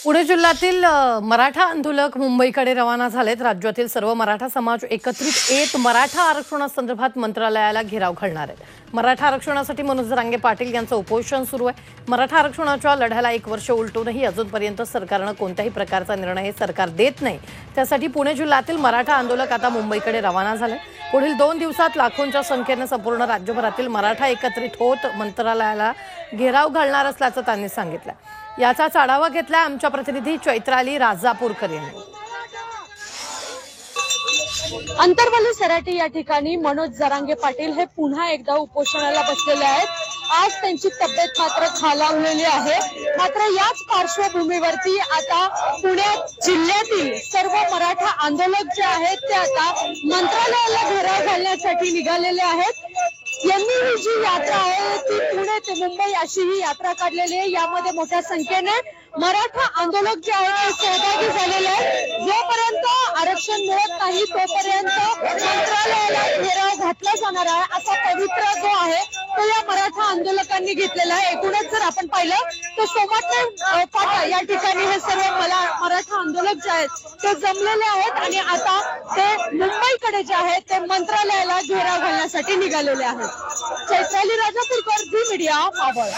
पुणे जिल्ह्यातील मराठा आंदोलक मुंबईकडे रवाना झालेत। राज्यातील सर्व मराठा समाज एकत्रित येत मराठा आरक्षणासंदर्भात मंत्रालयाला घेराव घालणार आहेत। मराठा आरक्षणासाठी मनोज जरांगे पाटील यांचं उपोषण सुरू आहे। मराठा आरक्षणाच्या लढ्याला 1 वर्ष उलटूनही अजूनपर्यंत सरकारने कोणत्याही प्रकारचा निर्णय सरकार देत नाही। त्यासाठी पुणे जिल्ह्यातील मराठा आंदोलक आता मुंबईकडे रवाना झाले। पुढील 2 दिवसात लाखोंच्या संख्येने संपूर्ण राज्यभरातील मराठा एकत्रित होत मंत्रालयाला घेराव घालणार असल्याचं त्यांनी सांगितलं। याचाच आढावा घेतला आमच्या प्रतिनिधी चैत्राली राजापूरकर यांनी। अंतरवली सराटी या ठिकाणी मनोज जरांगे पाटील हे पुन्हा एकदा उपोषणाला बसलेले आहेत। आज त्यांची तब्येत मात्र खालावलेली आहे। मात्र याच पार्श्वभूमीवरती आता पुणे जिल्ह्यातील सर्व मराठा आंदोलक जे आहेत ते आता मंत्रालयाला घेराव घालण्यासाठी निघालेले आहेत। यांनी ही जी यात्रा आहे ती पुणे ते मुंबई अशी ही यात्रा काढलेली आहे। यामध्ये मोठ्या संख्येने मराठा आंदोलक जे आहेत ते सहभागी झालेले आहेत। जोपर्यंत आरक्षण मिळत नाही तोपर्यंत मंत्रालयाला घेराव घातला जाणार आहे असा पवित्रा जो आहे तो या मराठा आंदोलकांनी घेतलेला आहे। एकूणच जर आपण पाहिलं तर सोमवार फाटा या ठिकाणी हे सर्व मराठा आंदोलक जे आहेत ते जमलेले आहेत आणि आता ते मुंबईकडे जे आहेत ते मंत्रालयाला घेराव घालण्यासाठी निघालेले आहेत। चैत्राली राजापूरकर, झी मीडिया, मावळ।